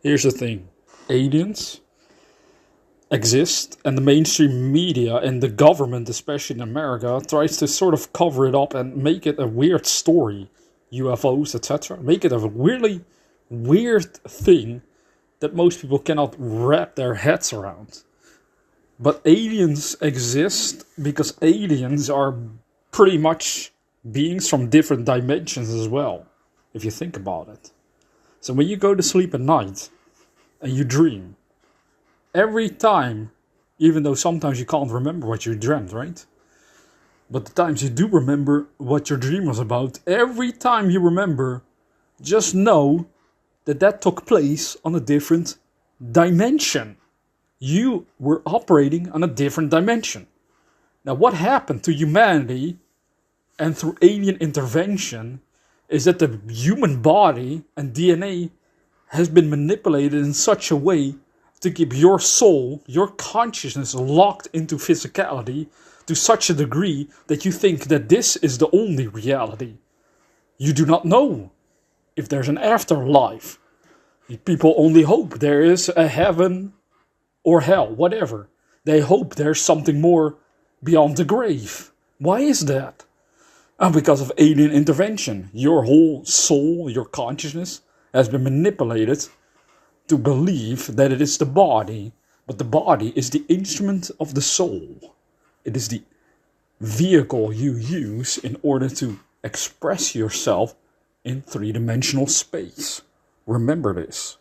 Here's the thing. Aliens exist, and the mainstream media and the government, especially in America, tries to sort of cover it up and make it a weird story. UFOs, etc. Make it a really weird thing that most people cannot wrap their heads around. But aliens exist because aliens are pretty much beings from different dimensions as well, if you think about it. So when you go to sleep at night and you dream, every time, even though sometimes you can't remember what you dreamt, right? But the times you do remember what your dream was about, every time you remember, just know that that took place on a different dimension. You were operating on a different dimension. Now, what happened to humanity and through alien intervention is that the human body and DNA has been manipulated in such a way to keep your soul, your consciousness locked into physicality to such a degree that you think that this is the only reality. You do not know if there's an afterlife. People only hope there is a heaven or hell, whatever. They hope there's something more beyond the grave. Why is that? Because of alien intervention. Your whole soul, your consciousness, has been manipulated to believe that it is the body, but the body is the instrument of the soul. It is the vehicle you use in order to express yourself in three-dimensional space. Remember this.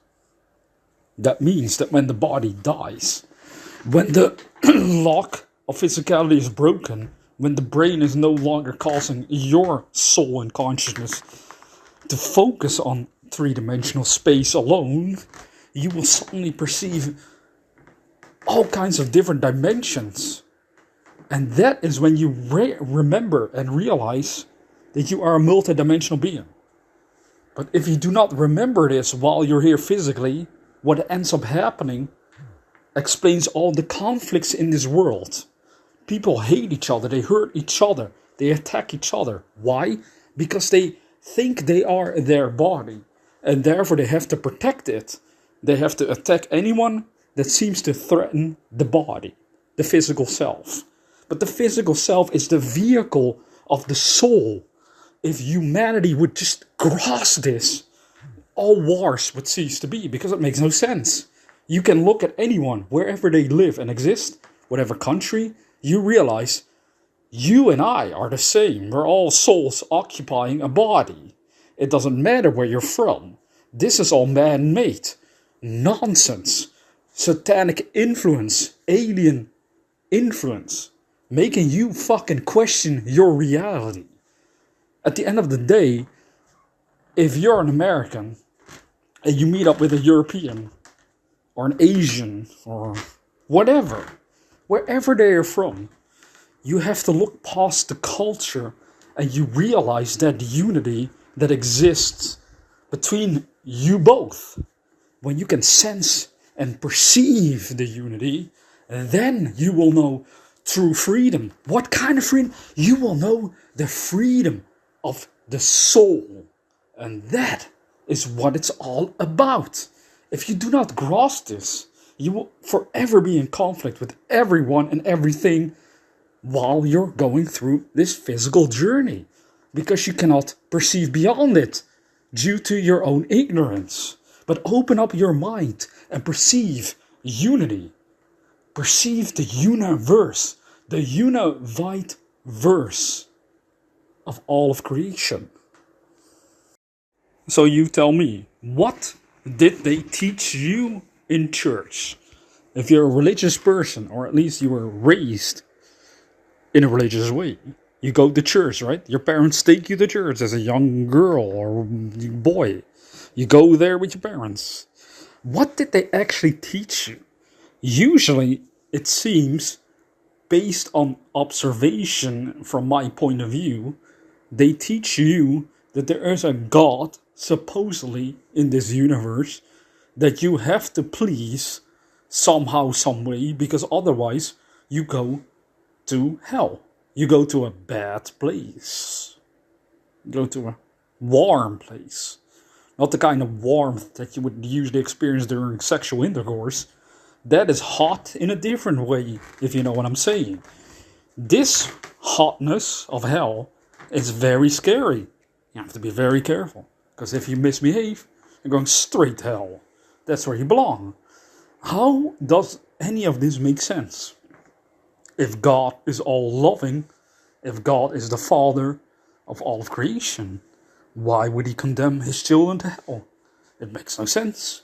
That means that when the body dies, when the lock of physicality is broken, when the brain is no longer causing your soul and consciousness to focus on three-dimensional space alone, you will suddenly perceive all kinds of different dimensions. And that is when you remember and realize that you are a multidimensional being. But if you do not remember this while you're here physically, what ends up happening explains all the conflicts in this world. People hate each other, they hurt each other, they attack each other. Why? Because they think they are their body, and therefore they have to protect it. They have to attack anyone that seems to threaten the body, the physical self. But the physical self is the vehicle of the soul. If humanity would just grasp this, all wars would cease to be, because it makes no sense. You can look at anyone, wherever they live and exist, whatever country, you realize you and I are the same. We're all souls occupying a body. It doesn't matter where you're from. This is all man-made. Nonsense. Satanic influence. Alien influence. Making you fucking question your reality. At the end of the day, if you're an American and you meet up with a European or an Asian or whatever, wherever they are from, you have to look past the culture and you realize that unity that exists between you both. When you can sense and perceive the unity, then you will know true freedom. What kind of freedom? You will know the freedom of the soul. And that is what it's all about. If you do not grasp this, you will forever be in conflict with everyone and everything while you're going through this physical journey, because you cannot perceive beyond it due to your own ignorance. But open up your mind and perceive unity. Perceive the universe, the univite verse of all of creation. So you tell me, what did they teach you in church? If you're a religious person, or at least you were raised in a religious way, you go to church, right? Your parents take you to church as a young girl or boy. You go there with your parents. What did they actually teach you? Usually, it seems, based on observation from my point of view, they teach you that there is a God, supposedly, in this universe, that you have to please somehow, some way, because otherwise you go to hell. You go to a bad place. You go to a warm place. Not the kind of warmth that you would usually experience during sexual intercourse. That is hot in a different way, if you know what I'm saying. This hotness of hell is very scary. You have to be very careful. Because if you misbehave, you're going straight to hell. That's where you belong. How does any of this make sense? If God is all loving, if God is the Father of all of creation, why would he condemn his children to hell? It makes no sense.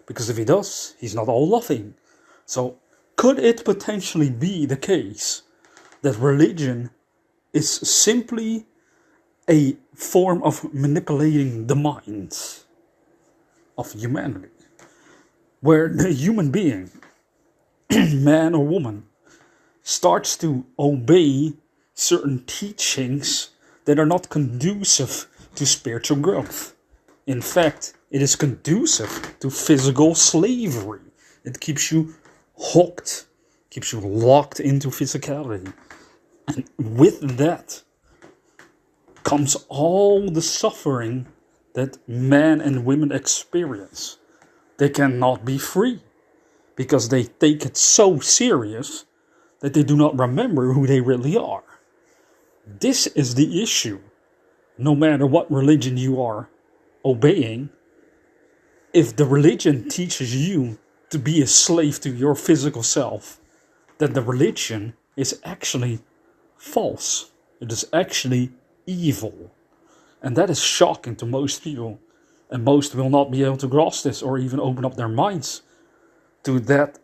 Because if he does, he's not all loving. So, could it potentially be the case that religion is simply a form of manipulating the minds of humanity? Where the human being, man or woman, starts to obey certain teachings that are not conducive to spiritual growth. In fact, it is conducive to physical slavery. It keeps you hooked, keeps you locked into physicality. And with that comes all the suffering that men and women experience. They cannot be free because they take it so serious that they do not remember who they really are. This is the issue. No matter what religion you are obeying, if the religion teaches you to be a slave to your physical self, then the religion is actually false. It is actually evil. And that is shocking to most people. And most will not be able to grasp this or even open up their minds to that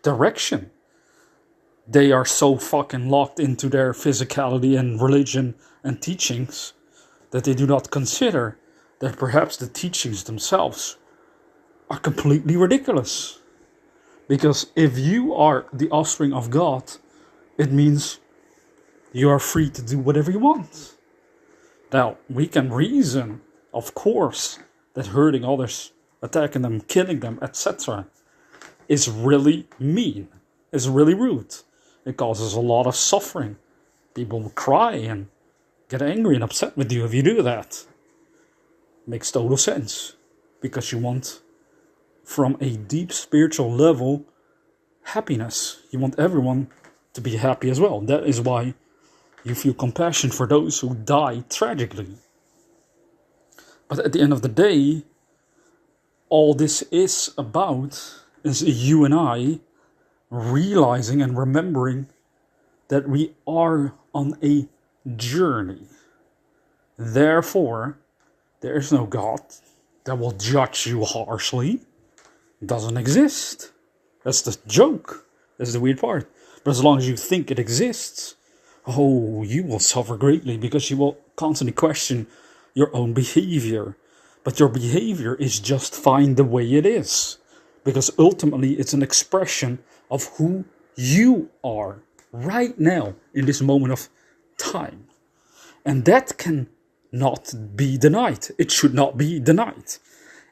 direction. They are so fucking locked into their physicality and religion and teachings that they do not consider that perhaps the teachings themselves are completely ridiculous. Because if you are the offspring of God, it means you are free to do whatever you want. Now, we can reason, of course, that hurting others, attacking them, killing them, etc. is really mean, is really rude. It causes a lot of suffering. People will cry and get angry and upset with you if you do that. Makes total sense. Because you want, from a deep spiritual level, happiness. You want everyone to be happy as well. That is why you feel compassion for those who die tragically. But at the end of the day, all this is about is you and I realizing and remembering that we are on a journey. Therefore, there is no God that will judge you harshly. It doesn't exist. That's the joke. That's the weird part. But as long as you think it exists, oh, you will suffer greatly because you will constantly question your own behavior. But your behavior is just fine the way it is. Because ultimately it's an expression of who you are right now in this moment of time. And that can not be denied. It should not be denied.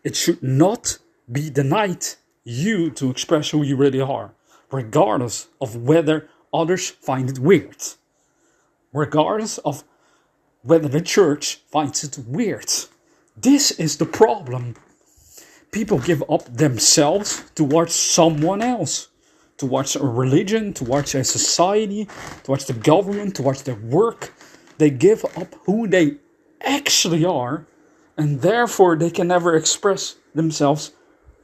It should not be denied you to express who you really are, regardless of whether others find it weird. Regardless of whether the church finds it weird. This is the problem. People give up themselves towards someone else. Towards a religion, towards a society, towards the government, towards their work. They give up who they actually are, and therefore they can never express themselves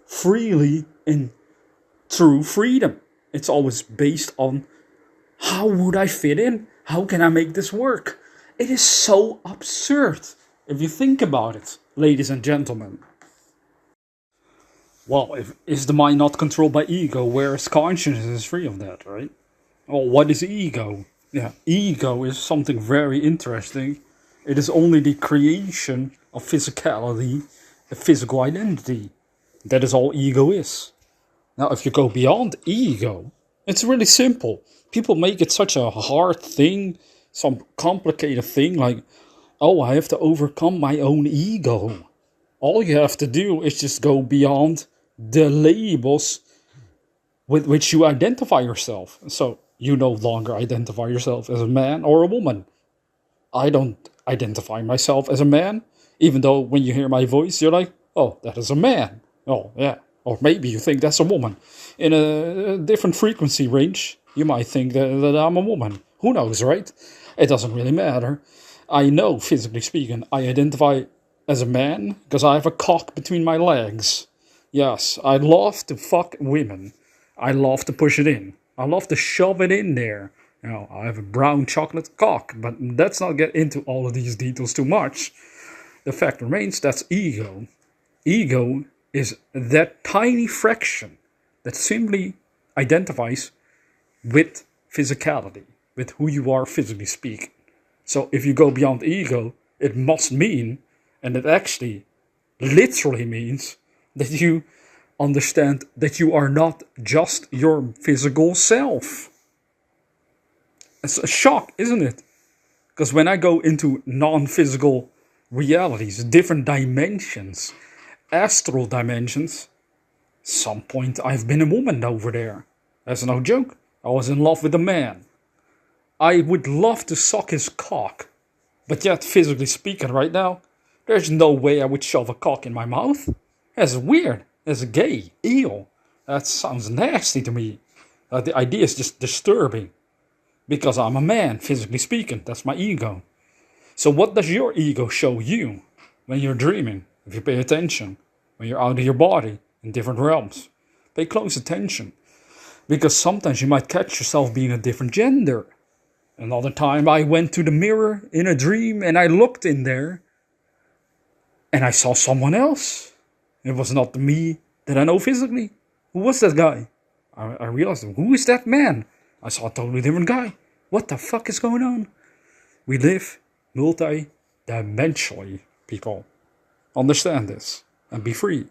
freely in true freedom. It's always based on, how would I fit in? How can I make this work? It is so absurd if you think about it, ladies and gentlemen. Well, is the mind not controlled by ego, whereas consciousness is free of that, right? Well, what is ego? Yeah, ego is something very interesting. It is only the creation of physicality, a physical identity. That is all ego is. Now, if you go beyond ego, it's really simple. People make it such a hard thing, some complicated thing, like, oh, I have to overcome my own ego. All you have to do is just go beyond the labels with which you identify yourself. So you no longer identify yourself as a man or a woman. I don't identify myself as a man, Even though when you hear my voice, you're like, oh, that is a man. Oh, yeah. Or maybe you think that's a woman. In a different frequency range, you might think that I'm a woman. Who knows, right? It doesn't really matter. I know, physically speaking, I identify as a man because I have a cock between my legs. Yes, I love to fuck women. I love to push it in. I love to shove it in there. You know, I have a brown chocolate cock, but let's not get into all of these details too much. The fact remains, that's ego. Ego is that tiny fraction that simply identifies with physicality, with who you are physically speaking. So if you go beyond ego, it must mean, and it actually literally means, that you understand that you are not just your physical self. It's a shock, isn't it? Because when I go into non-physical realities, different dimensions, astral dimensions, some point I've been a woman over there. That's no joke. I was in love with a man. I would love to suck his cock, but yet physically speaking right now, there's no way I would shove a cock in my mouth. That's weird. That's gay. Ew. That sounds nasty to me. The idea is just disturbing. Because I'm a man, physically speaking. That's my ego. So what does your ego show you when you're dreaming? If you pay attention. When you're out of your body in different realms. Pay close attention. Because sometimes you might catch yourself being a different gender. Another time I went to the mirror in a dream and I looked in there. And I saw someone else. It was not me that I know physically. Who was that guy? I realized, who is that man? I saw a totally different guy. What the fuck is going on? We live multi-dimensionally, people. Understand this and be free.